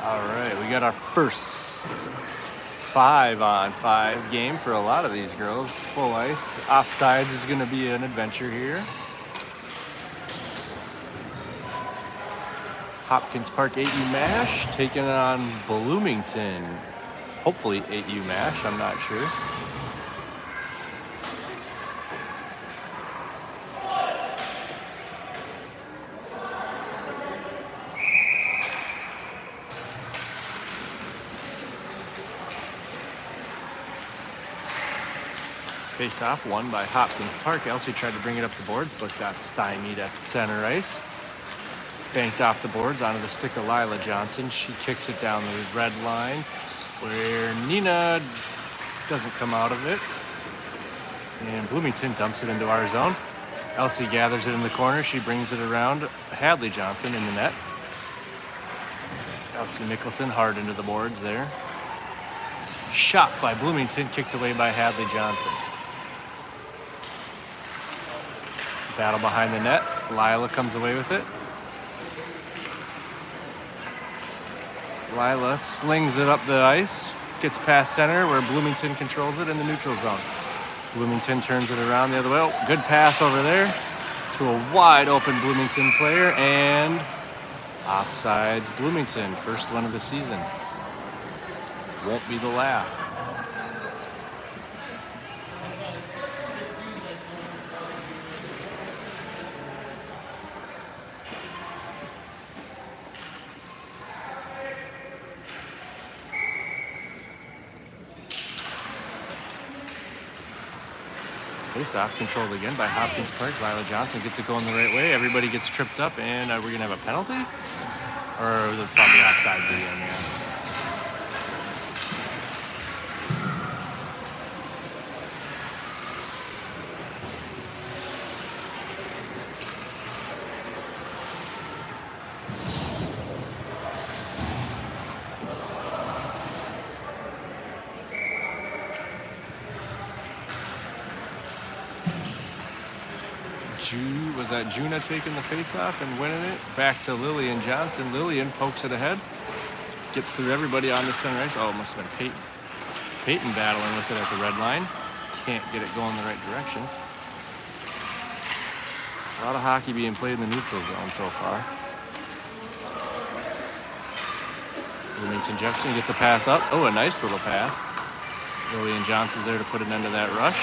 All right, we got our first 5-on-5 game for a lot of these girls. Full ice. Offsides is going to be an adventure here. Hopkins Park 8U MASH taking on Bloomington. Hopefully 8U MASH, I'm not sure. Face-off won by Hopkins Park. Elsie tried to bring it up the boards, but got stymied at center ice. Banked off the boards onto the stick of Lila Johnson. She kicks it down the red line, where Nina doesn't come out of it. And Bloomington dumps it into our zone. Elsie gathers it in the corner. She brings it around Hadley Johnson in the net. Elsie Mickelson hard into the boards there. Shot by Bloomington, kicked away by Hadley Johnson. Battle behind the net. Lila comes away with it. Lila slings it up the ice, gets past center where Bloomington controls it in the neutral zone. Bloomington turns it around the other way. Oh, good pass over there to a wide open Bloomington player, and offsides Bloomington, first one of the season. Won't be the last. Face-off controlled again by Hopkins Park. Lila Johnson gets it going the right way. Everybody gets tripped up, and we're going to have a penalty? Or they're probably offsides again, yeah. Was that Juna taking the face-off and winning it? Back to Lillian Johnson. Lillian pokes it ahead. Gets through everybody on the center ice. Oh, it must have been Peyton. Peyton battling with it at the red line. Can't get it going the right direction. A lot of hockey being played in the neutral zone so far. Bloomington Jefferson gets a pass up. Oh, a nice little pass. Lillian Johnson's there to put an end to that rush.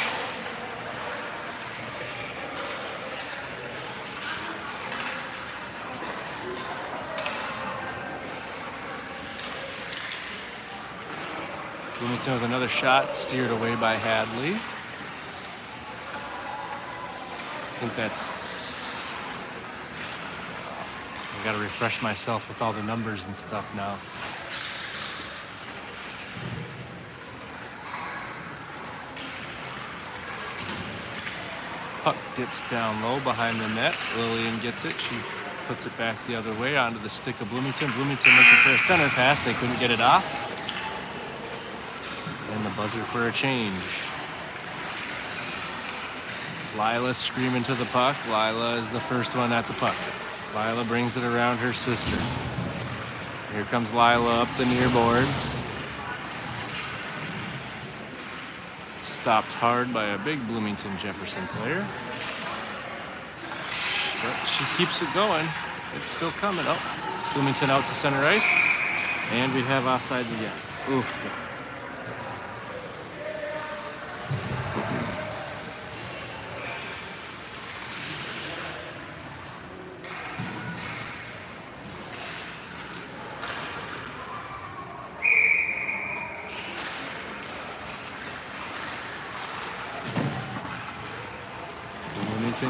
Bloomington with another shot, steered away by Hadley. I think that's... I gotta refresh myself with all the numbers and stuff now. Puck dips down low behind the net. Lillian gets it. She puts it back the other way onto the stick of Bloomington. Bloomington looking for a center pass. They couldn't get it off. And the buzzer for a change. Lila screaming to the puck. Lila is the first one at the puck. Lila brings it around her sister. Here comes Lila up the near boards. Stopped hard by a big Bloomington Jefferson player. But she keeps it going. It's still coming. Oh, Bloomington out to center ice. And we have offsides again. Oof.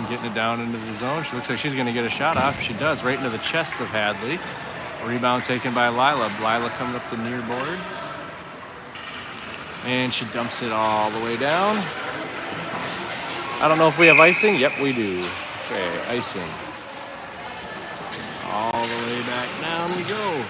Getting it down into the zone. She looks like she's going to get a shot off. She does, right into the chest of Hadley. Rebound taken by Lila. Lila coming up the near boards. And she dumps it all the way down. I don't know if we have icing. Yep, we do. Okay, icing. All the way back down we go.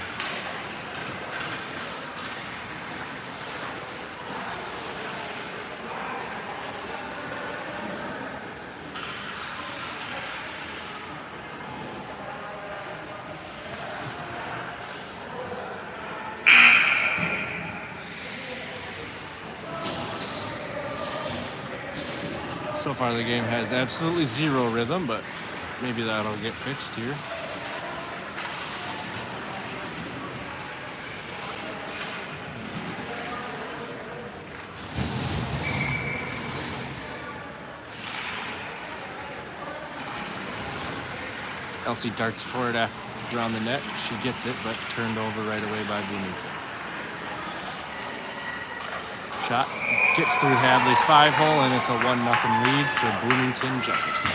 So far the game has absolutely zero rhythm, but maybe that'll get fixed here. Elsie darts for it around the net. She gets it, but turned over right away by Bloomington. Shot gets through Hadley's 5-hole, and it's a 1-0 lead for Bloomington Jefferson.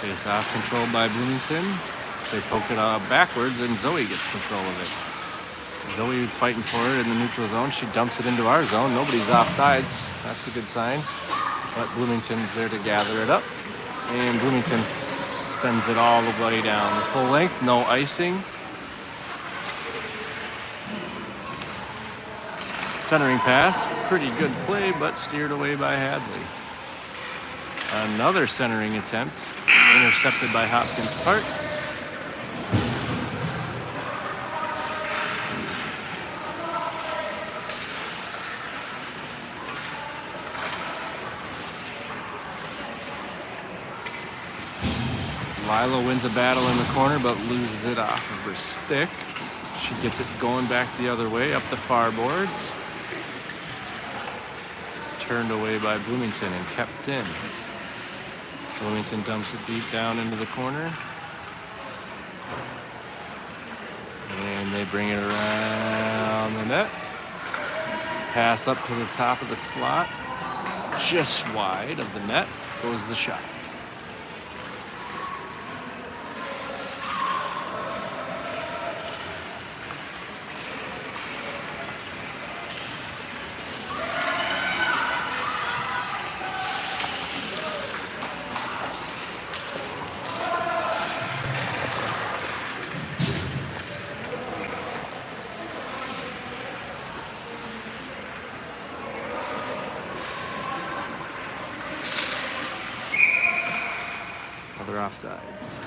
Face-off controlled by Bloomington. They poke it backwards, and Zoe gets control of it. Zoe fighting for it in the neutral zone. She dumps it into our zone. Nobody's offsides. That's a good sign. But Bloomington's there to gather it up. And Bloomington sends it all the way down the full length. No icing. Centering pass. Pretty good play, but steered away by Hadley. Another centering attempt. Intercepted by Hopkins Park. Lila wins a battle in the corner, but loses it off of her stick. She gets it going back the other way, up the far boards. Turned away by Bloomington and kept in. Bloomington dumps it deep down into the corner. And they bring it around the net. Pass up to the top of the slot. Just wide of the net goes the shot. Other offsides.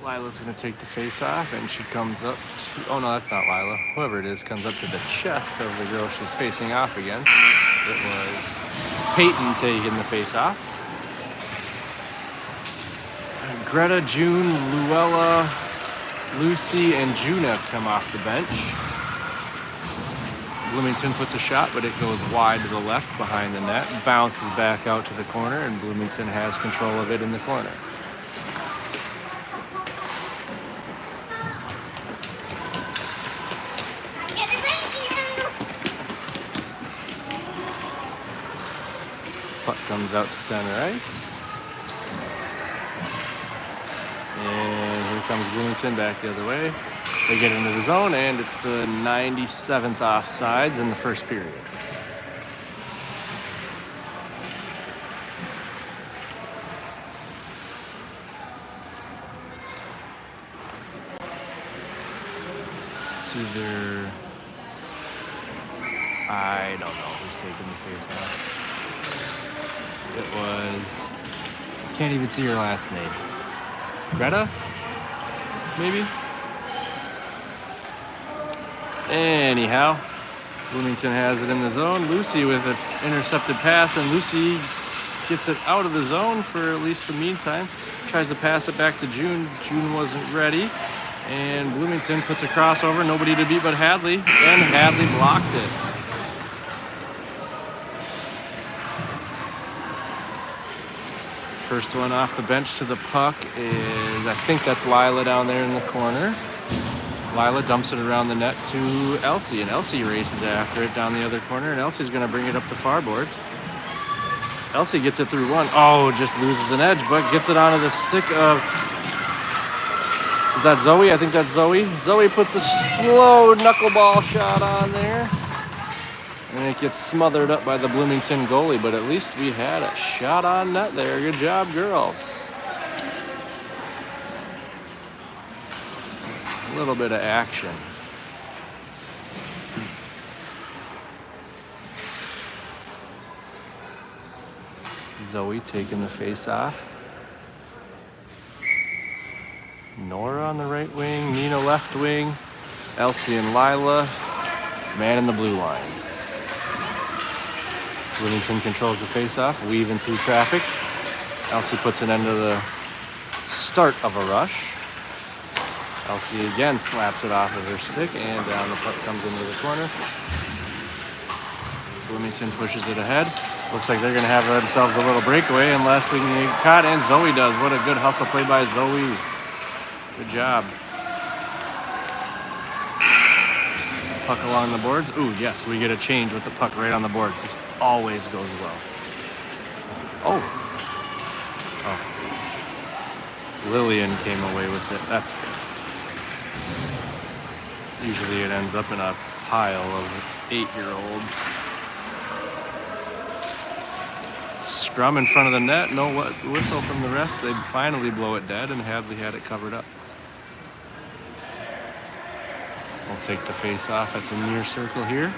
Lila's going to take the face off, and she comes up to... Oh, no, that's not Lila. Whoever it is comes up to the chest of the girl she's facing off against. It was Peyton taking the face off. Greta, June, Luella, Lucy, and Juna come off the bench. Bloomington puts a shot, but it goes wide to the left behind the net. Bounces back out to the corner, and Bloomington has control of it in the corner. Puck comes out to center ice. And here comes Bloomington back the other way. They get into the zone, and it's the 97th offsides in the first period. It's either... I don't know who's taking the face off. It was... Can't even see her last name. Greta? Maybe? Anyhow, Bloomington has it in the zone. Lucy with an intercepted pass, and Lucy gets it out of the zone for at least the meantime. Tries to pass it back to June. June wasn't ready. And Bloomington puts a crossover. Nobody to beat but Hadley. And Hadley blocked it. First one off the bench to the puck is, I think that's Lila down there in the corner. Lila dumps it around the net to Elsie, and Elsie races after it down the other corner, and Elsie's going to bring it up the far boards. Elsie gets it through one. Oh, just loses an edge, but gets it onto the stick of... Is that Zoe? I think that's Zoe. Zoe puts a slow knuckleball shot on there. And it gets smothered up by the Bloomington goalie, but at least we had a shot on net there. Good job, girls. A little bit of action. Zoe taking the face off. Nora on the right wing, Nina left wing, Elsie and Lila, man in the blue line. Bloomington controls the face-off, weaving through traffic. Elsie puts an end to the start of a rush. Elsie again slaps it off with her stick, and down the puck comes into the corner. Bloomington pushes it ahead. Looks like they're going to have themselves a little breakaway unless we can get caught, and Zoe does. What a good hustle play by Zoe. Good job. Puck along the boards. Ooh, yes, we get a change with the puck right on the boards. This always goes well. Oh. Lillian came away with it. That's good. Usually it ends up in a pile of 8-year-olds. Scrum in front of the net. No whistle from the refs. They finally blow it dead, and Hadley had it covered up. We'll take the face off at the near circle here.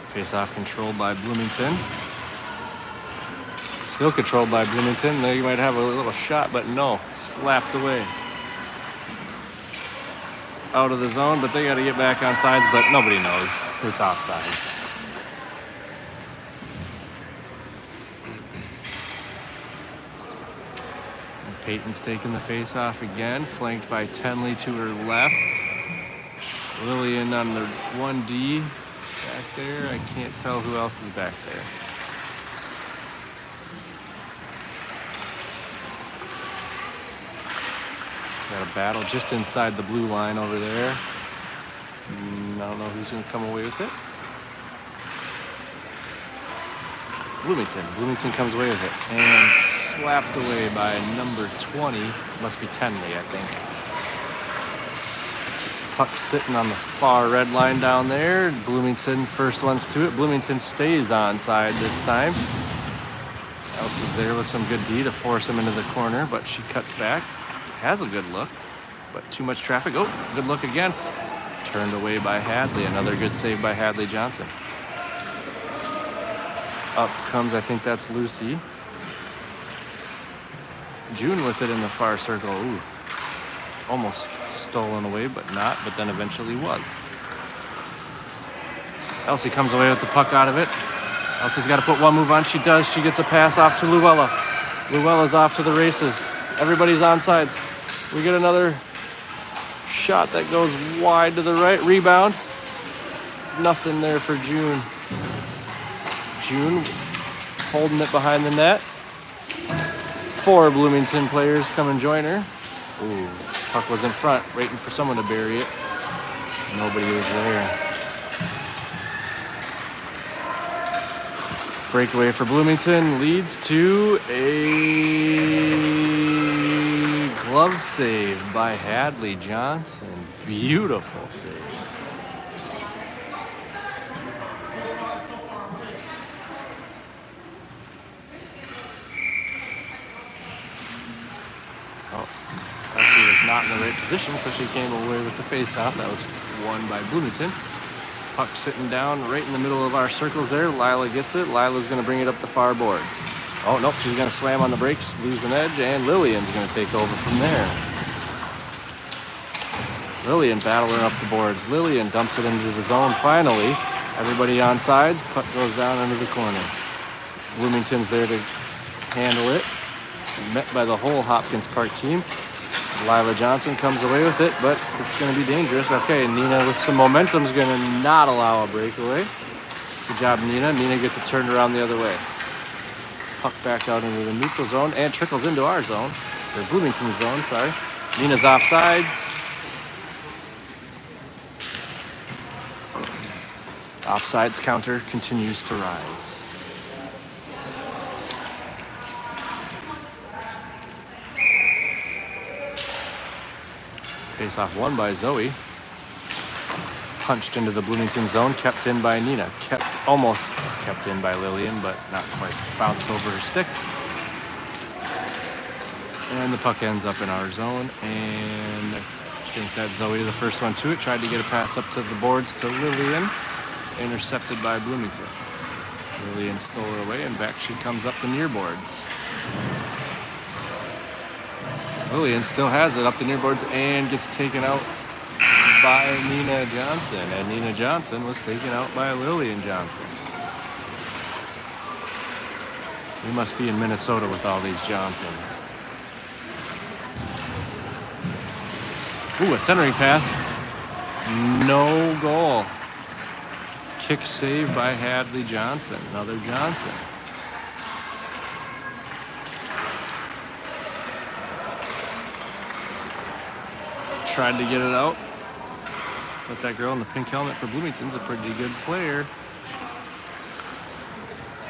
Face off controlled by Bloomington. Still controlled by Bloomington. They might have a little shot, but no, slapped away. Out of the zone, but they got to get back on sides, but nobody knows. It's offsides. Peyton's taking the face off again, flanked by Tenley to her left. Lillian on the 1D back there. I can't tell who else is back there. Got a battle just inside the blue line over there. I don't know who's going to come away with it. Bloomington comes away with it and slapped away by number 20. Must be Tenley, I think. Puck sitting on the far red line down there. Bloomington first ones to it. Bloomington stays onside this time. Elsie's there with some good D to force him into the corner, but she cuts back. Has a good look, but too much traffic. Oh, good look again. Turned away by Hadley. Another good save by Hadley Johnson. Up comes, I think that's Lucy. June with it in the far circle. Ooh, almost stolen away, but not, but then eventually was. Elsie comes away with the puck out of it. Elsie's got to put one move on. She does. She gets a pass off to Luella. Luella's off to the races. Everybody's on sides. We get another shot that goes wide to the right. Rebound. Nothing there for June. June holding it behind the net. 4 Bloomington players come and join her. Ooh, puck was in front, waiting for someone to bury it. Nobody was there. Breakaway for Bloomington leads to a glove save by Hadley Johnson. Beautiful save. Elsie was not in the right position, so she came away with the face-off. That was won by Bloomington. Puck sitting down right in the middle of our circles there. Lila gets it. Lila's going to bring it up the far boards. Oh, nope, she's going to slam on the brakes, lose an edge, and Lillian's going to take over from there. Lillian battling up the boards. Lillian dumps it into the zone finally. Everybody on sides. Puck goes down into the corner. Bloomington's there to handle it. Met by the whole Hopkins Park team. Lila Johnson comes away with it, but it's going to be dangerous. Okay, Nina with some momentum is going to not allow a breakaway. Good job, Nina. Nina gets it turned around the other way. Puck back out into the neutral zone and trickles into our zone, or Bloomington's zone, sorry. Nina's offsides. Offsides counter continues to rise. Face-off won by Zoe. Punched into the Bloomington zone, kept in by Nina. Almost kept in by Lillian, but not quite. Bounced over her stick. And the puck ends up in our zone, and I think that's Zoe, the first one to it. Tried to get a pass up to the boards to Lillian. Intercepted by Bloomington. Lillian stole it away, and back she comes up the near boards. Lillian still has it up the near boards and gets taken out by Nina Johnson. And Nina Johnson was taken out by Lillian Johnson. We must be in Minnesota with all these Johnsons. Ooh, a centering pass. No goal. Kick save by Hadley Johnson. Another Johnson. Tried to get it out. But that girl in the pink helmet for Bloomington's a pretty good player.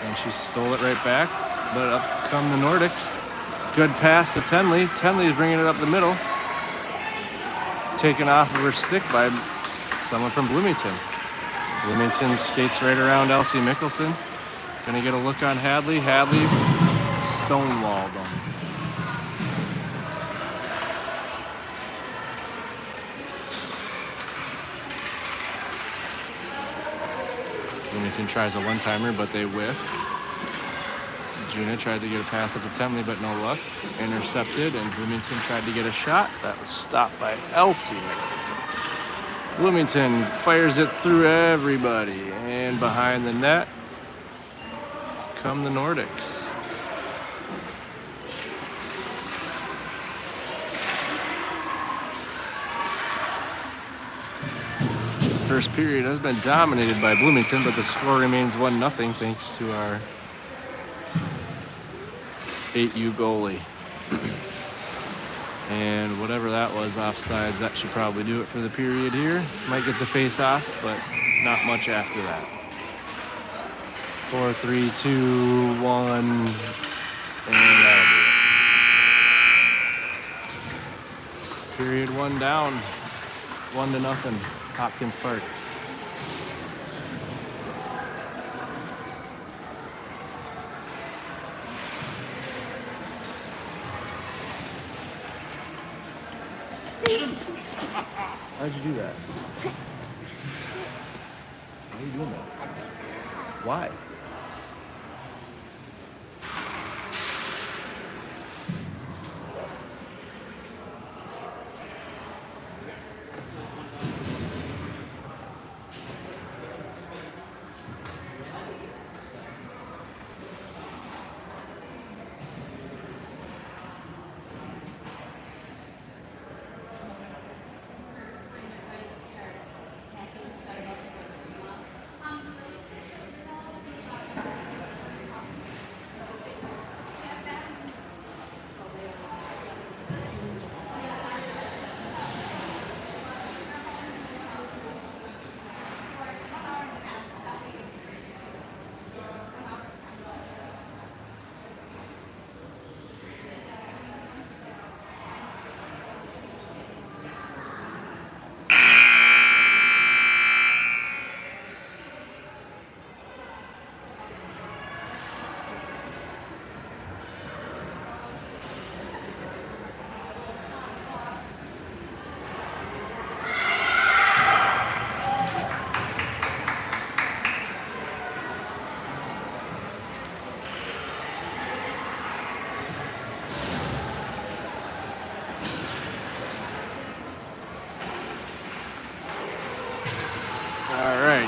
And she stole it right back. But up come the Nordics. Good pass to Tenley. Tenley is bringing it up the middle. Taken off of her stick by someone from Bloomington. Bloomington skates right around Elsie Mickelson. Gonna get a look on Hadley. Hadley stonewalled them. Bloomington tries a one-timer, but they whiff. Juna tried to get a pass up to Temley, but no luck. Intercepted, and Bloomington tried to get a shot. That was stopped by Elsie Mickelson. Bloomington fires it through everybody, and behind the net come the Nordics. The first period has been dominated by Bloomington, but the score remains 1-0 thanks to our 8U goalie. And whatever that was, offsides, that should probably do it for the period here. Might get the face off, but not much after that. 4, 3, 2, 1, and that'll do it. Period 1 down, 1-0, Hopkins Park. How'd you do that? Why are you doing that? Why?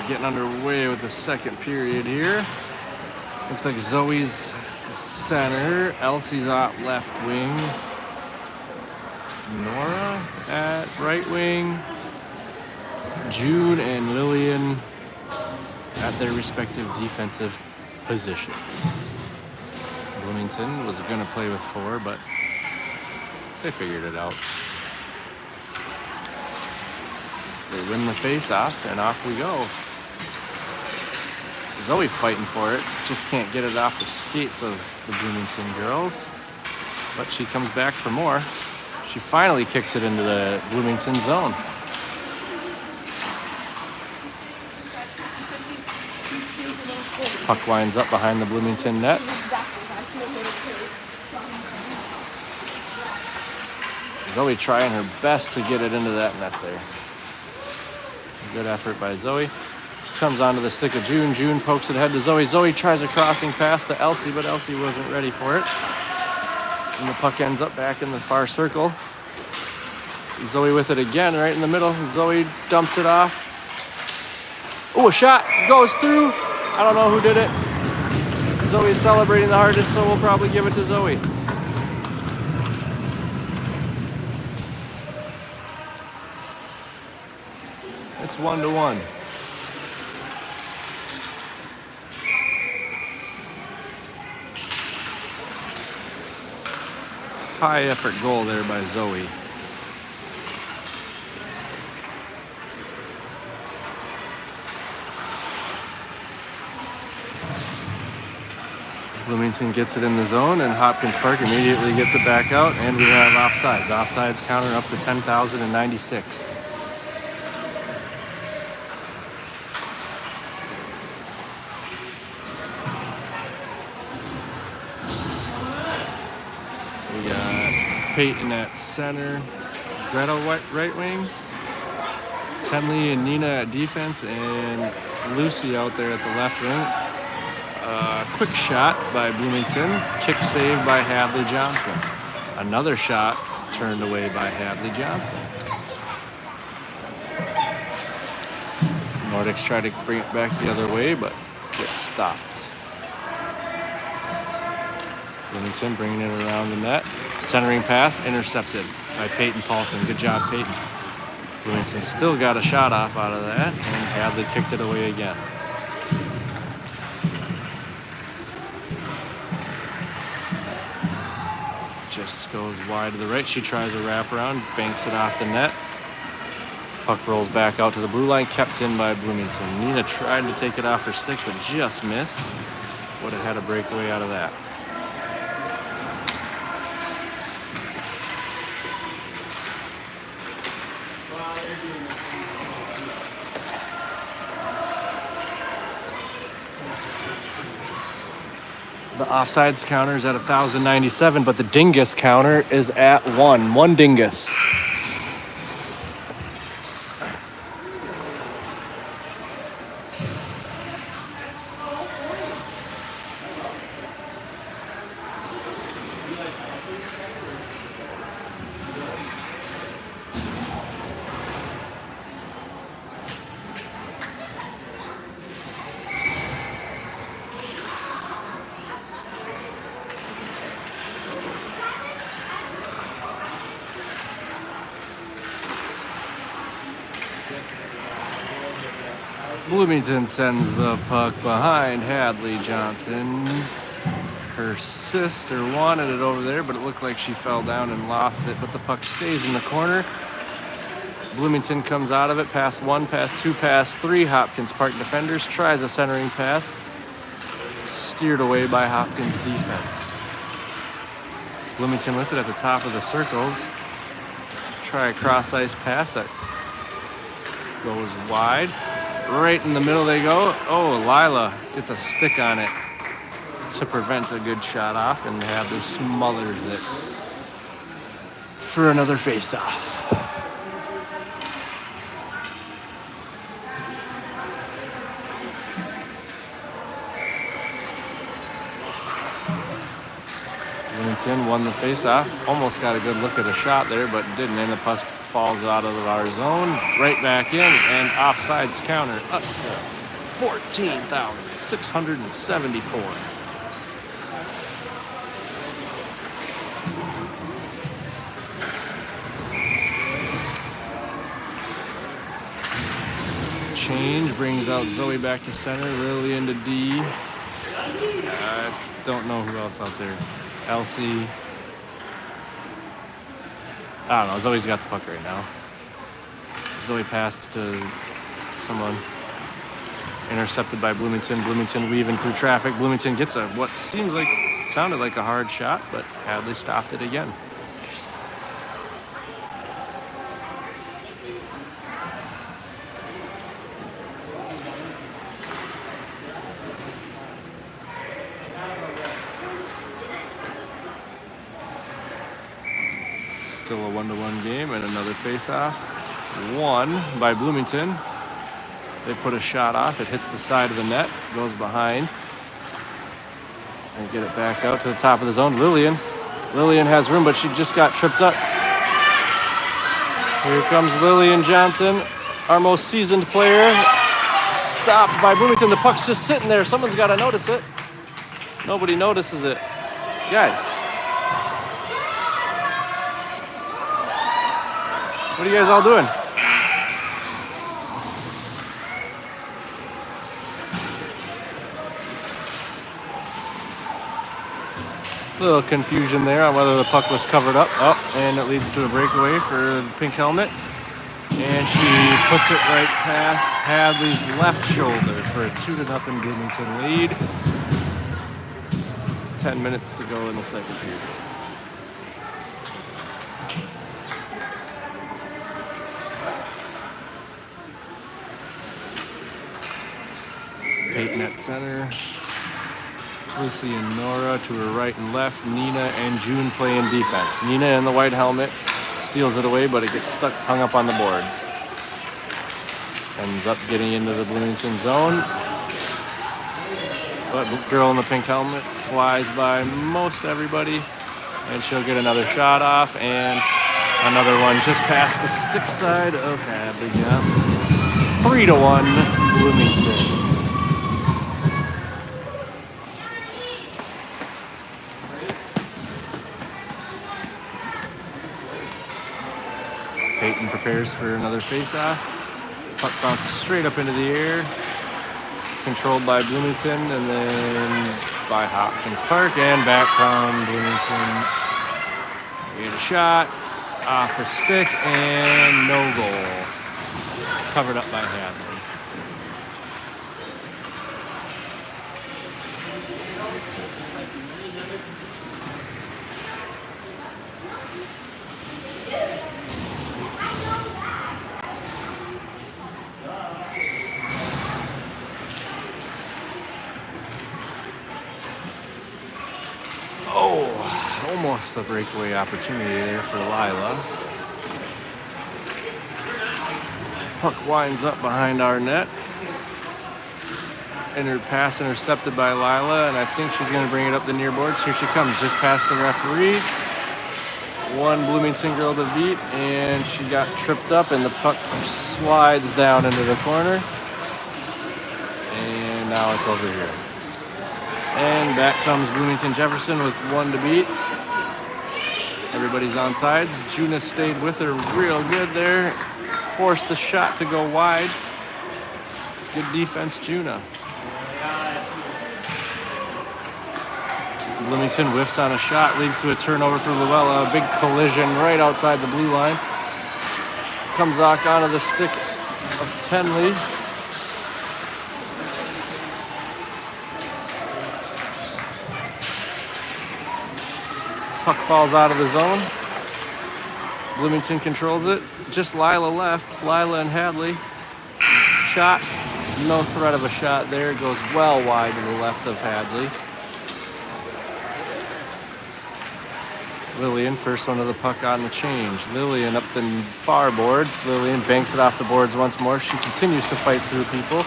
Getting underway with the second period here. Looks like Zoe's the center, Elsie's out left wing, Nora at right wing, Jude and Lillian at their respective defensive positions. Bloomington was going to play with 4, but they figured it out. They win the face-off, and off we go. Zoe fighting for it, just can't get it off the skates of the Bloomington girls. But she comes back for more. She finally kicks it into the Bloomington zone. Puck winds up behind the Bloomington net. Zoe trying her best to get it into that net there. Good effort by Zoe. Comes onto the stick of June. June pokes it ahead to Zoe. Zoe tries a crossing pass to Elsie, but Elsie wasn't ready for it. And the puck ends up back in the far circle. Zoe with it again, right in the middle. Zoe dumps it off. Oh, a shot goes through. I don't know who did it. Zoe is celebrating the hardest, so we'll probably give it to Zoe. It's 1-1. High effort goal there by Zoe. Bloomington gets it in the zone, and Hopkins Park immediately gets it back out, and we have offsides. Offsides counter up to 10,096. We got Peyton at center, Greta right wing, Tenley and Nina at defense, and Lucy out there at the left wing. Quick shot by Bloomington, kick save by Hadley Johnson. Another shot turned away by Hadley Johnson. Nordics try to bring it back the other way, but gets stopped. Bloomington bringing it around the net. Centering pass intercepted by Peyton Paulson. Good job, Peyton. Bloomington still got a shot off out of that, and Hadley kicked it away again. Just goes wide to the right. She tries a wraparound, banks it off the net. Puck rolls back out to the blue line, kept in by Bloomington. Nina tried to take it off her stick, but just missed. Would have had a breakaway out of that. The offsides counter is at 1,097, but the dingus counter is at 1. One dingus. Bloomington sends the puck behind Hadley Johnson. Her sister wanted it over there, but it looked like she fell down and lost it. But the puck stays in the corner. Bloomington comes out of it. Pass 1, pass 2, pass 3. Hopkins Park defenders tries a centering pass. Steered away by Hopkins defense. Bloomington with it at the top of the circles. Try a cross ice pass that goes wide. Right in the middle they go. Oh, Lila gets a stick on it to prevent a good shot off, and Hadley smothers it for another face-off. Bloomington won the face-off. Almost got a good look at a shot there, but didn't, and the puck falls out of our zone, right back in, and offsides counter up to 14,674. Change brings out Zoe back to center, Lily into D. I don't know who else out there. Elsie. I don't know. Zoe's got the puck right now. Zoe passed to someone. Intercepted by Bloomington. Bloomington weaving through traffic. Bloomington gets a what sounded like a hard shot, but Hadley stopped it again. Still a 1-1 game and another face-off. Won by Bloomington. They put a shot off. It hits the side of the net, goes behind. And get it back out to the top of the zone. Lillian has room, but she just got tripped up. Here comes Lillian Johnson, our most seasoned player. Stopped by Bloomington. The puck's just sitting there. Someone's got to notice it. Nobody notices it. Guys, what are you guys all doing? A little confusion there on whether the puck was covered up. Oh, and it leads to a breakaway for the pink helmet. And she puts it right past Hadley's left shoulder for a 2-0 Bloomington lead. 10 minutes to go in the second period. Peyton at center. Lucy and Nora to her right and left. Nina and June playing defense. Nina in the white helmet steals it away, but it gets stuck, hung up on the boards. Ends up getting into the Bloomington zone. But girl in the pink helmet flies by most everybody, and she'll get another shot off, and another one just past the stick side of Hadley Johnson. 3-1 Bloomington. Peyton prepares for another face-off. Puck bounces straight up into the air. Controlled by Bloomington, and then by Hopkins Park, and back from Bloomington. We get a shot off the stick, and no goal. Covered up by Hadley. Almost a breakaway opportunity there for Lila. Puck winds up behind our net. Pass intercepted by Lila, and I think she's going to bring it up the near boards. Here she comes, just past the referee. One Bloomington girl to beat, and she got tripped up, and the puck slides down into the corner. And now it's over here. And back comes Bloomington Jefferson with one to beat. Everybody's on sides. Juna stayed with her real good there. Forced the shot to go wide. Good defense, Juna. Bloomington whiffs on a shot, leads to a turnover for Luella. A big collision right outside the blue line. Comes back onto the stick of Tenley. Puck falls out of the zone. Bloomington controls it. Just Lila left. Lila and Hadley. Shot. No threat of a shot there. It goes well wide to the left of Hadley. Lillian, first one of the puck on the change. Lillian up the far boards. Lillian banks it off the boards once more. She continues to fight through people.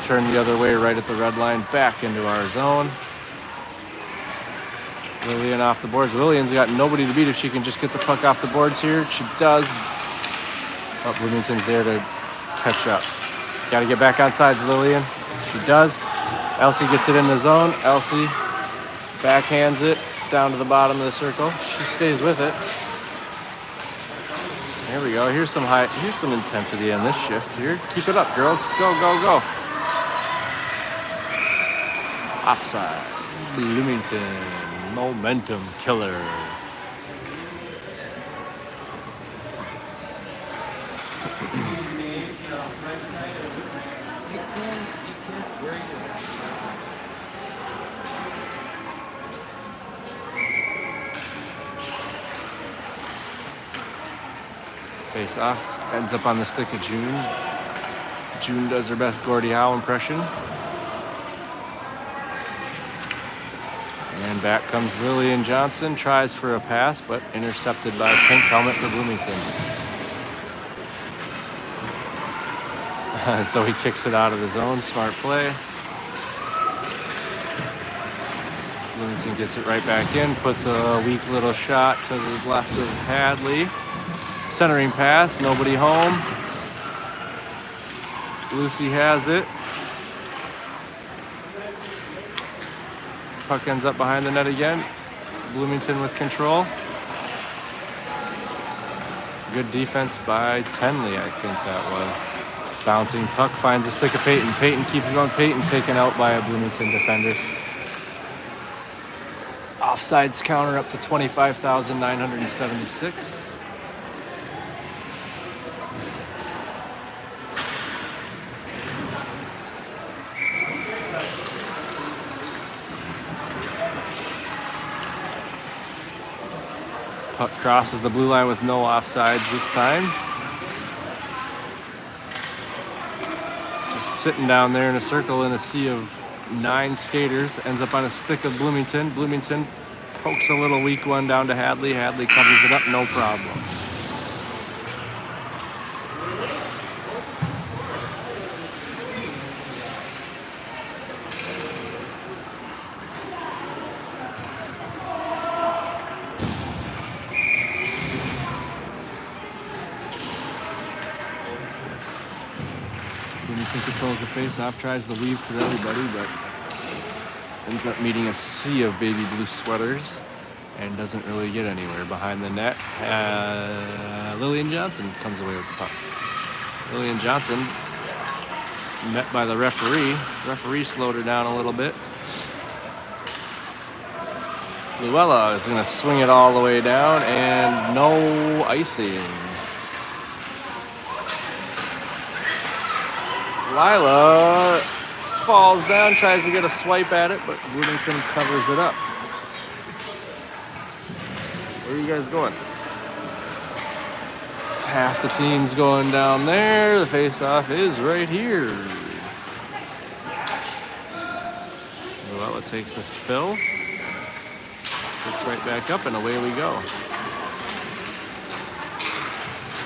Turn the other way right at the red line. Back into our zone. Lillian off the boards. Lillian's got nobody to beat if she can just get the puck off the boards here. She does. But Bloomington's there to catch up. Got to get back on sides, Lillian. She does. Elsie gets it in the zone. Elsie backhands it down to the bottom of the circle. She stays with it. There we go. Here's some intensity on this shift here. Keep it up, girls. Go, go, go. Offside. Bloomington. Momentum killer. Face off, ends up on the stick of June. June does her best Gordie Howe impression. And back comes Lillian Johnson, tries for a pass, but intercepted by Pink Helmet for Bloomington. So he kicks it out of the zone, smart play. Bloomington gets it right back in, puts a weak little shot to the left of Hadley. Centering pass, nobody home. Lucy has it. Puck ends up behind the net again. Bloomington with control. Good defense by Tenley, I think that was. Bouncing puck, finds the stick of Peyton. Peyton keeps going. Peyton taken out by a Bloomington defender. Offsides counter up to 25,976. Puck crosses the blue line with no offsides this time. Just sitting down there in a circle in a sea of 9 skaters. Ends up on a stick of Bloomington. Bloomington pokes a little weak one down to Hadley. Hadley covers it up, no problem. Bloomington controls the face-off, tries to weave through everybody, but ends up meeting a sea of baby blue sweaters and doesn't really get anywhere. Behind the net, Lillian Johnson comes away with the puck. Lillian Johnson met by the referee. Referee slowed her down a little bit. Luella is going to swing it all the way down, and no icing. Lila falls down, tries to get a swipe at it, but Bloomington covers it up. Where are you guys going? Half the team's going down there. The face-off is right here. Luella takes a spill. Gets right back up, and away we go.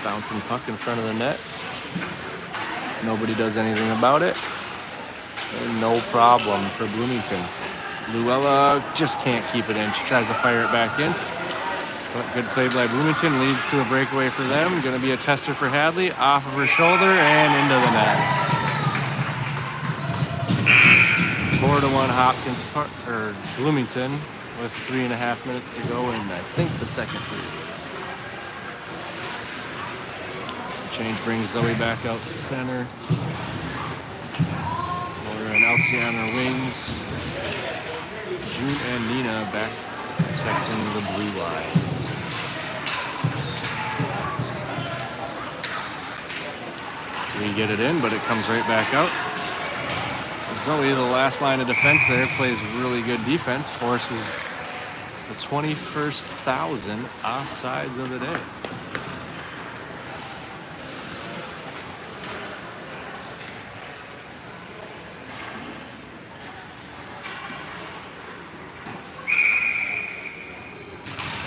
Bouncing puck in front of the net. Nobody does anything about it. And no problem for Bloomington. Luella just can't keep it in. She tries to fire it back in. But good play by Bloomington leads to a breakaway for them. Going to be a tester for Hadley. Off of her shoulder and into the net. 4-1 Hopkins Bloomington with 3.5 minutes to go in, I think, the second period. Change brings Zoe back out to center. Laura and Elsie on her wings. June and Nina back protecting the blue lines. We get it in, but it comes right back out. Zoe, the last line of defense there, plays really good defense, forces the 21st thousand offsides of the day.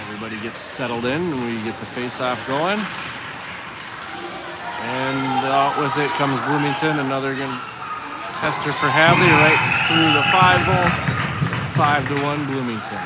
Everybody gets settled in, and we get the face-off going. And out with it comes Bloomington, another tester for Hadley, right through the 5-hole. 5-1 Bloomington.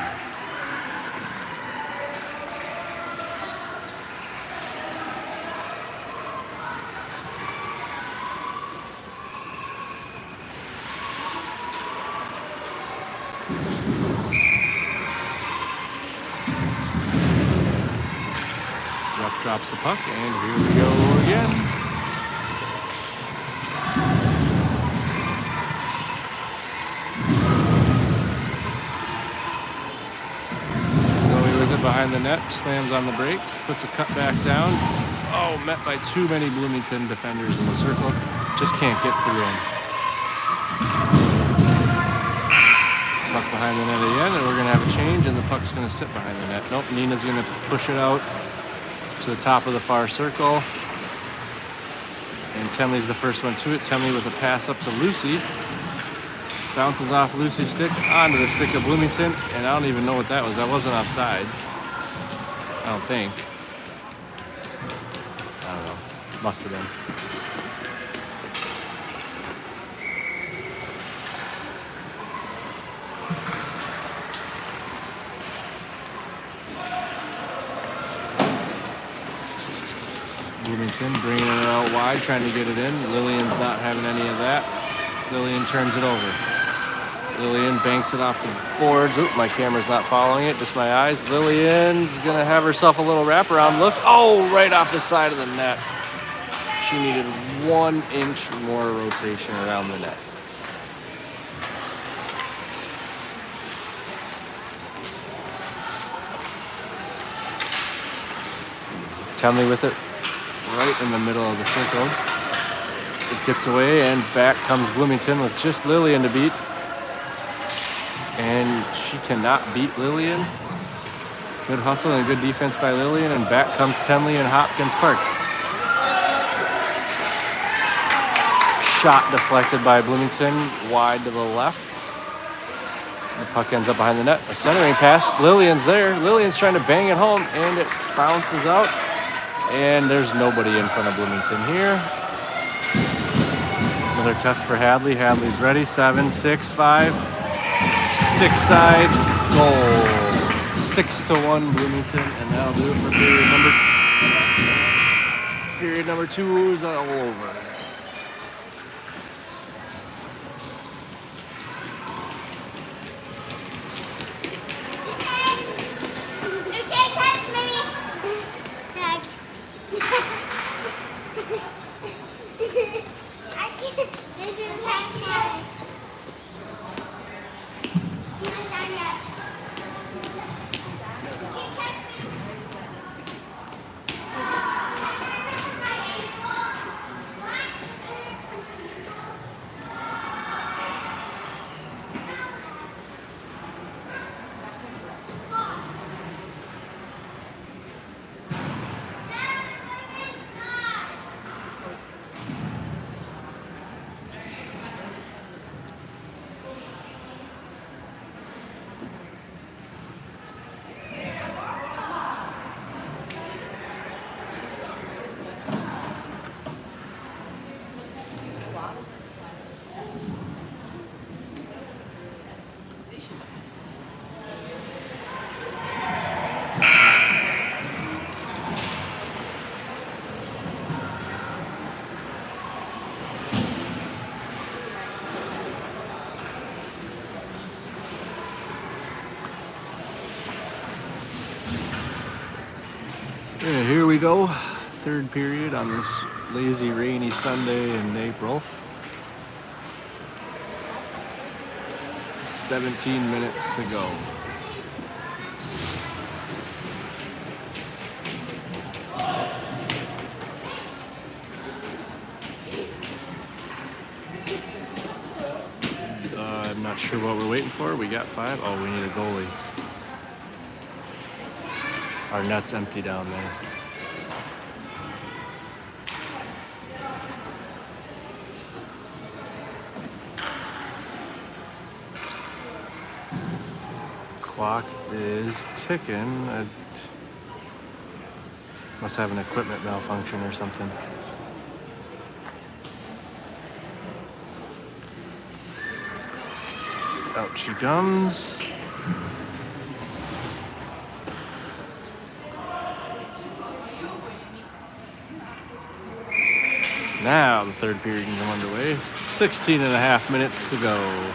Ref drops the puck, and here we go again. Behind the net, slams on the brakes, puts a cut back down. Oh, met by too many Bloomington defenders in the circle. Just can't get through him. Puck behind the net again, and we're going to have a change, and the puck's going to sit behind the net. Nope, Nina's going to push it out to the top of the far circle. And Tenley's the first one to it. Tenley with a pass up to Lucy. Bounces off Lucy's stick onto the stick of Bloomington, and I don't even know what that was. That wasn't offsides. I don't think. I don't know. Must have been. Bloomington bringing it out wide, trying to get it in. Lillian's not having any of that. Lillian turns it over. Lillian banks it off the boards. Oop, my camera's not following it, just my eyes. Lillian's going to have herself a little wraparound look. Oh, right off the side of the net. She needed 1 inch more rotation around the net. Tenley with it right in the middle of the circles. It gets away, and back comes Bloomington with just Lillian to beat. And she cannot beat Lillian. Good hustle and good defense by Lillian, and back comes Tenley and Hopkins Park. Shot deflected by Bloomington, wide to the left. The puck ends up behind the net. A centering pass. Lillian's there. Lillian's trying to bang it home, and it bounces out. And there's nobody in front of Bloomington here. Another test for Hadley. Hadley's ready. 7, 6, 5. Stick side goal. 6-1 Bloomington, and that'll do it for period number. Period number 2 is all over. Yeah, here we go. Third period on this lazy, rainy Sunday in April. 17 minutes to go. I'm not sure what we're waiting for. We got 5. Oh, we need a goalie. Our net's empty down there. Clock is ticking. It must have an equipment malfunction or something. Out she comes. Now the third period can come underway. 16 and a half minutes to go.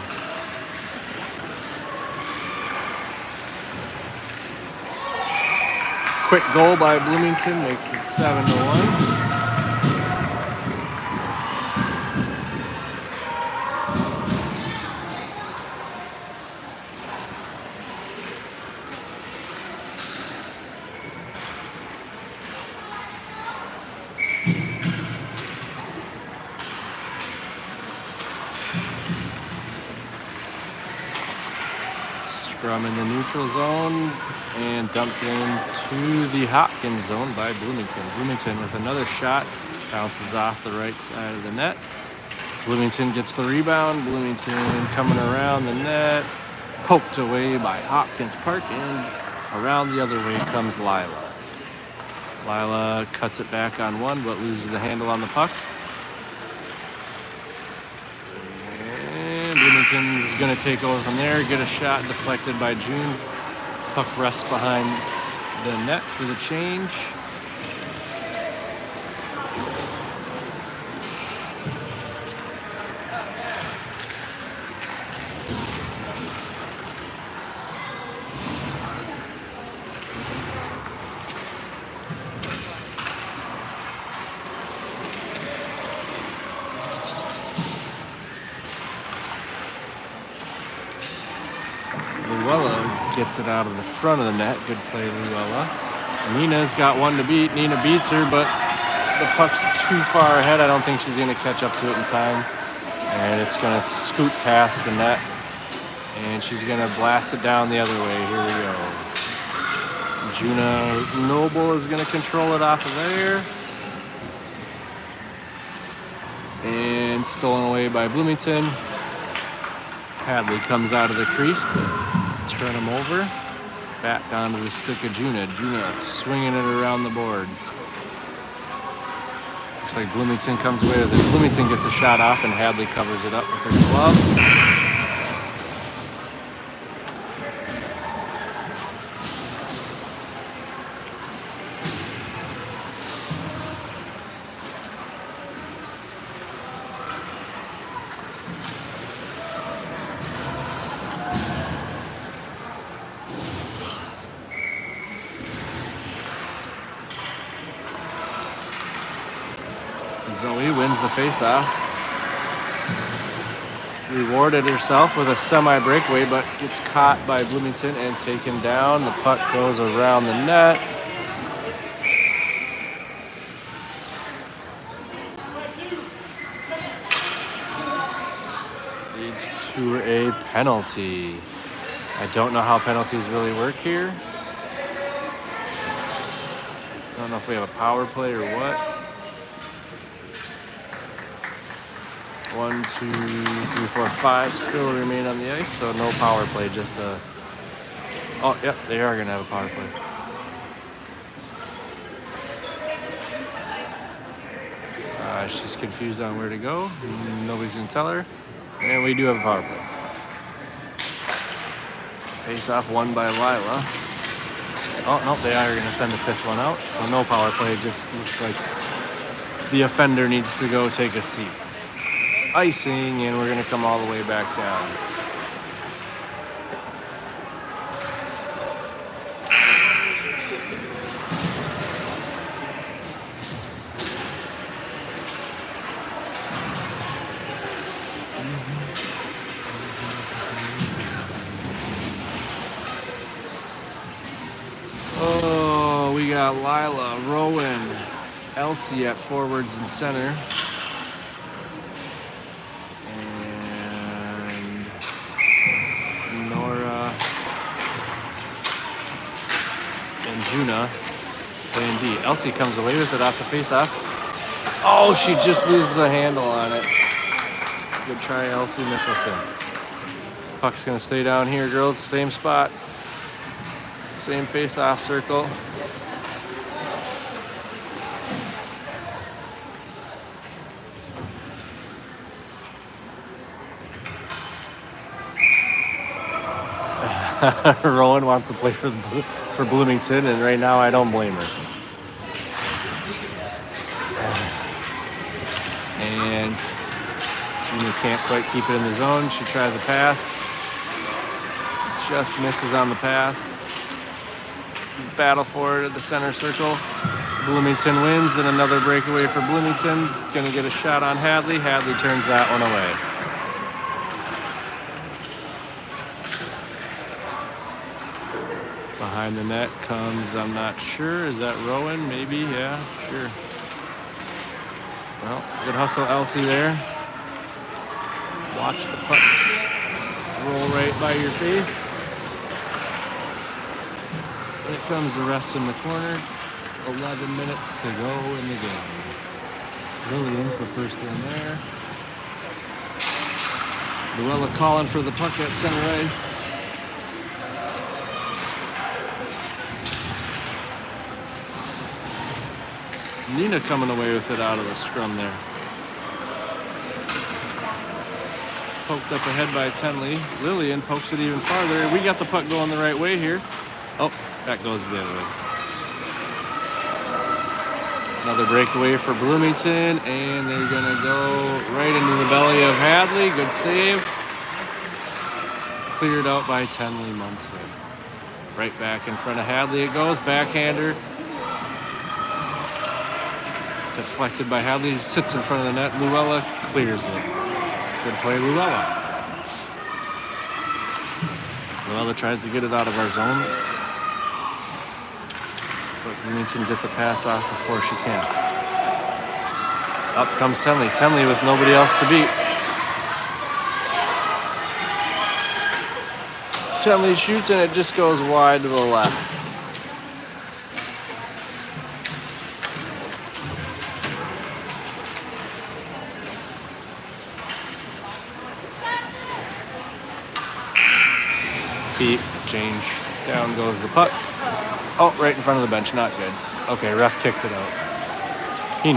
Quick goal by Bloomington makes it 7-1. Scrum in the neutral zone and dumped into the Hopkins zone by Bloomington. Bloomington with another shot, bounces off the right side of the net. Bloomington gets the rebound. Bloomington coming around the net. Poked away by Hopkins Park, and around the other way comes Lila. Lila cuts it back on one, but loses the handle on the puck. And Bloomington's going to take over from there, get a shot deflected by June. Puck rests behind the net for the change. Luella gets it out of the front of the net. Good play, Luella. Nina's got one to beat. Nina beats her, but the puck's too far ahead. I don't think she's going to catch up to it in time. And it's going to scoot past the net. And she's going to blast it down the other way. Here we go. Juna Noble is going to control it off of there. And stolen away by Bloomington. Hadley comes out of the crease to turn him over. Back onto the stick of Juna. Juna swinging it around the boards. Looks like Bloomington comes away with it. Bloomington gets a shot off and Hadley covers it up with her glove. Zoe wins the faceoff. Rewarded herself with a semi-breakaway, but gets caught by Bloomington and taken down. The puck goes around the net. Leads to a penalty. I don't know how penalties really work here. I don't know if we have a power play or what. 1, 2, 3, 4, 5 still remain on the ice, so no power play, just a... Oh, yep, they are going to have a power play. She's confused on where to go. Nobody's going to tell her. And we do have a power play. Face-off won by Lila. Oh, no, they are going to send the fifth one out, so no power play. Just looks like the offender needs to go take a seat. Icing, and we're going to come all the way back down. Oh, we got Lila, Rowan, Elsie at forwards and center. Juna playing D. Elsie comes away with it off the face-off. Oh, she just loses a handle on it. Good try, Elsie Nicholson. Puck's going to stay down here, girls. Same spot. Same face-off circle. Rowan wants to play for Bloomington, and right now I don't blame her. And Junior can't quite keep it in the zone. She tries a pass. Just misses on the pass. Battle for it at the center circle. Bloomington wins, and another breakaway for Bloomington. Gonna get a shot on Hadley. Hadley turns that one away. Behind the net comes, I'm not sure, is that Rowan? Maybe, yeah, sure. Well, good hustle, Elsie there. Watch the pucks roll right by your face. Here comes the rest in the corner. 11 minutes to go in the game. Lillian for first in there. Luella calling for the puck at center ice. Nina coming away with it out of the scrum there. Poked up ahead by Tenley. Lillian pokes it even farther. We got the puck going the right way here. Oh, that goes the other way. Another breakaway for Bloomington, and they're going to go right into the belly of Hadley. Good save. Cleared out by Tenley Munson. Right back in front of Hadley it goes. Backhander. Deflected by Hadley. Sits in front of the net. Luella clears it. Good play, Luella. Luella tries to get it out of our zone. But Bloomington gets a pass off before she can. Up comes Tenley. Tenley with nobody else to beat. Tenley shoots and it just goes wide to the left. Beat, change, down goes the puck. Oh, right in front of the bench, not good. Okay, ref kicked it out. He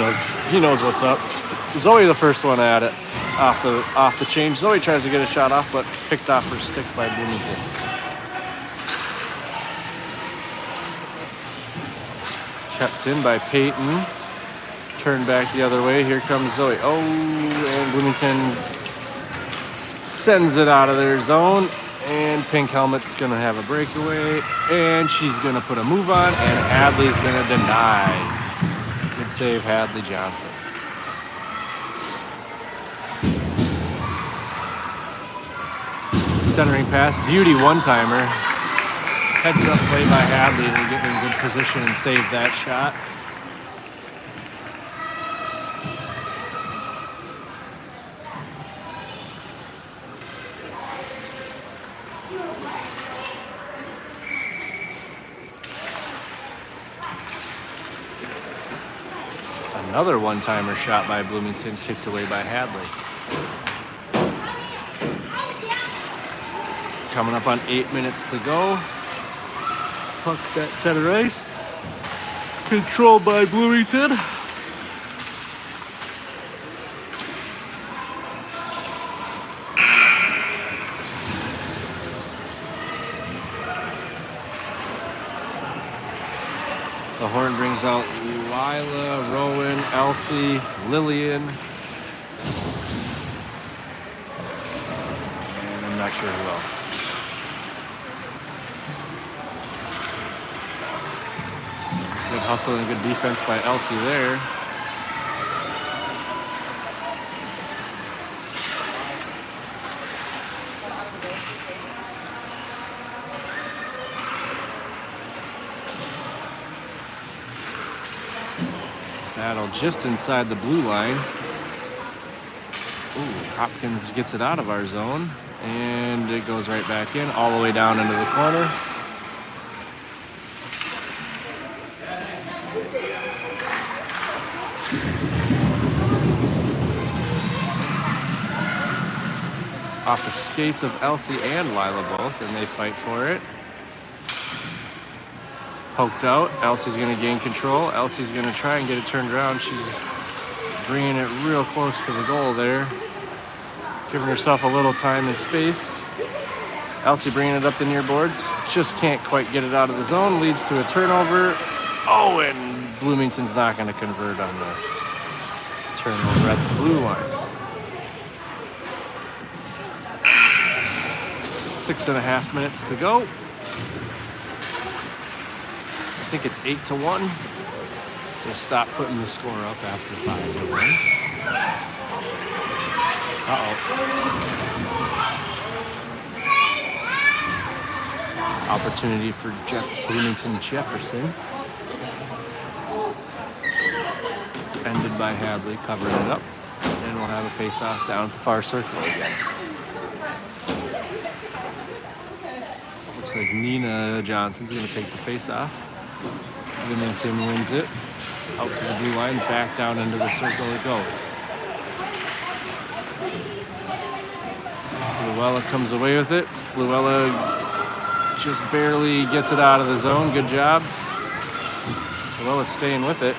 knows what's up. Zoe the first one at it, off the change. Zoe tries to get a shot off, but picked off her stick by Bloomington. Kept in by Peyton. Turned back the other way. Here comes Zoe. Oh, and Bloomington sends it out of their zone. And Pink Helmet's going to have a breakaway. And she's going to put a move on. And Hadley's going to deny. Good save, Hadley Johnson. Centering pass. Beauty one-timer. Heads up play by Hadley. They're getting in good position and save that shot. Another one-timer shot by Bloomington, kicked away by Hadley. Coming up on 8 minutes to go. Puck's at center ice. Controlled by Bloomington. The horn brings out Lila, Rowan, Elsie, Lillian. And I'm not sure who else. Good hustle and good defense by Elsie there. Battle just inside the blue line. Ooh, Hopkins gets it out of our zone, and it goes right back in, all the way down into the corner. Off the skates of Elsie and Lila both, and they fight for it. Poked out. Elsie's going to gain control. Elsie's going to try and get it turned around. She's bringing it real close to the goal there. Giving herself a little time and space. Elsie bringing it up the near boards. Just can't quite get it out of the zone. Leads to a turnover. Oh, and Bloomington's not going to convert on the turnover at the blue line. 6.5 minutes to go. I think it's 8-1. We'll stop putting the score up after 5-1. Opportunity for Bloomington Jefferson. Ended by Hadley, covering it up. And we'll have a face-off down at the far circle again. Looks like Nina Johnson's going to take the face-off. Bloomington wins it. Out to the blue line, back down into the circle it goes. Luella comes away with it. Luella just barely gets it out of the zone. Good job. Luella's staying with it.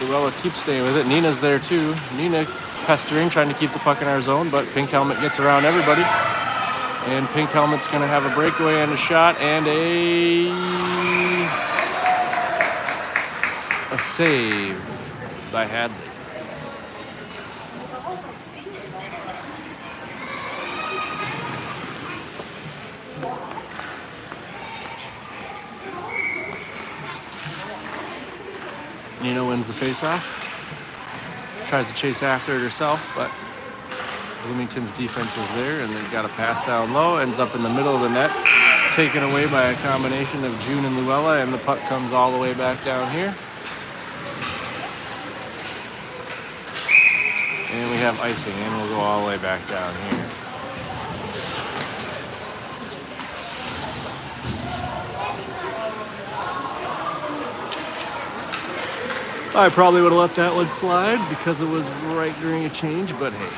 Luella keeps staying with it. Nina's there too. Nina pestering, trying to keep the puck in our zone, but Pink Helmet gets around everybody. And Pink Helmet's going to have a breakaway and a shot and a save by Hadley. Nina wins the faceoff. Tries to chase after it herself, but Bloomington's defense was there, and they got a pass down low. Ends up in the middle of the net, taken away by a combination of June and Luella, and the puck comes all the way back down here. And we have icing, and we'll go all the way back down here. I probably would have let that one slide because it was right during a change, but hey.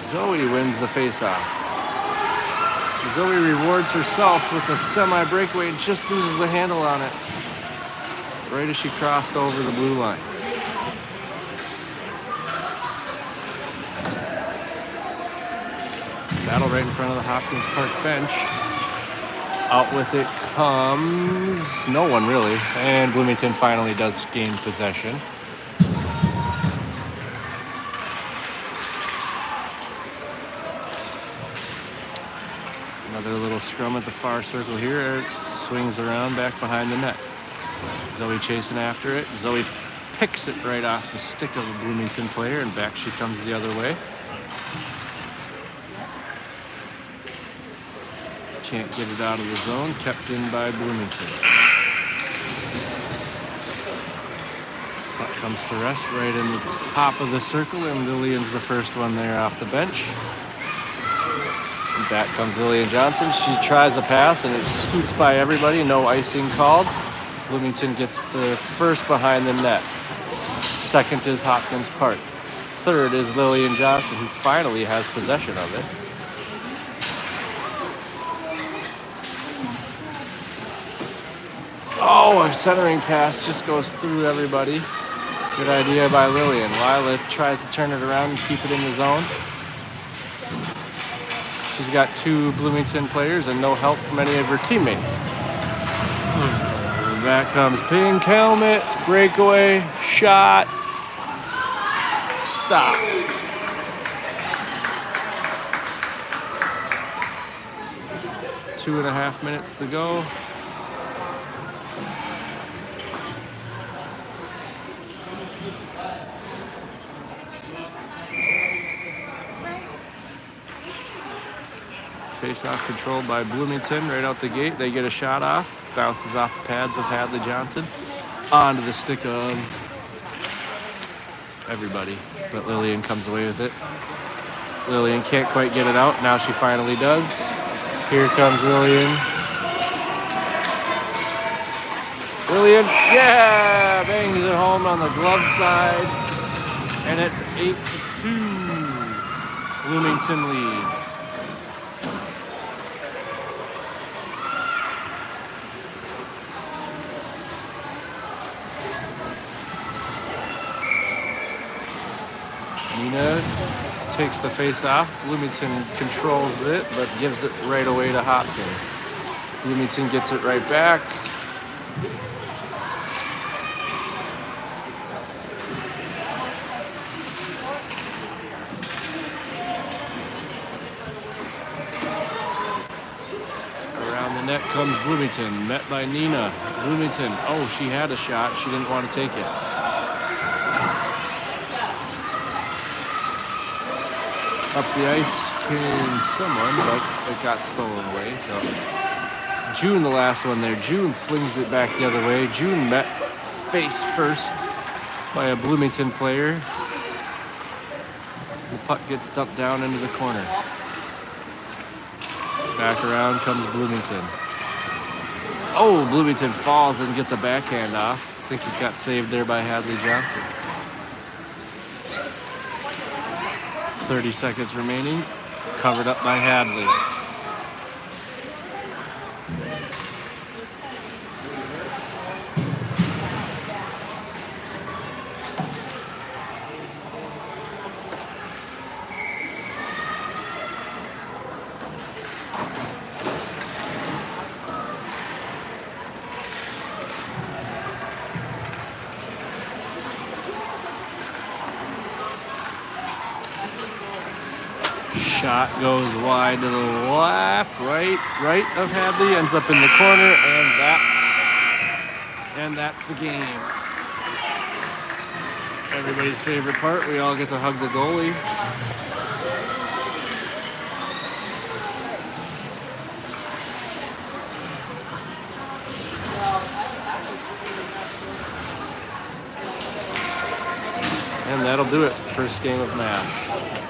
Zoe wins the faceoff. Zoe rewards herself with a semi-breakaway and just loses the handle on it right as she crossed over the blue line. Battle right in front of the Hopkins Park bench. Out with it comes no one really, and Bloomington finally does gain possession. Another little scrum at the far circle here. It swings around back behind the net. Zoe chasing after it. Zoe picks it right off the stick of a Bloomington player, and back she comes the other way. Can't get it out of the zone. Kept in by Bloomington. Puck comes to rest right in the top of the circle, and Lillian's the first one there off the bench. And back comes Lillian Johnson. She tries a pass, and it scoots by everybody. No icing called. Bloomington gets the first behind the net. Second is Hopkins Park. Third is Lillian Johnson, who finally has possession of it. Oh, a centering pass just goes through everybody. Good idea by Lillian. Lila tries to turn it around and keep it in the zone. She's got two Bloomington players and no help from any of her teammates. And back comes Pink Helmet, breakaway, shot, stop. Two and a half minutes to go. Face-off controlled by Bloomington right out the gate. They get a shot off. Bounces off the pads of Hadley Johnson onto the stick of everybody. But Lillian comes away with it. Lillian can't quite get it out. Now she finally does. Here comes Lillian. Lillian, yeah! Bangs it home on the glove side. And it's 8-2. Bloomington leads. Nina takes the face off. Bloomington controls it, but gives it right away to Hopkins. Bloomington gets it right back. Around the net comes Bloomington, met by Nina. Bloomington, oh, she had a shot. She didn't want to take it. Up the ice came someone, but it got stolen away. So June, the last one there. June flings it back the other way. June met face first by a Bloomington player. The puck gets dumped down into the corner. Back around comes Bloomington. Oh, Bloomington falls and gets a backhand off. I think it got saved there by Hadley Johnson. 30 seconds remaining. Covered up by Hadley. Shot goes wide to the left, right of Hadley, ends up in the corner, and that's the game. Everybody's favorite part, we all get to hug the goalie. And that'll do it. First game of MASH.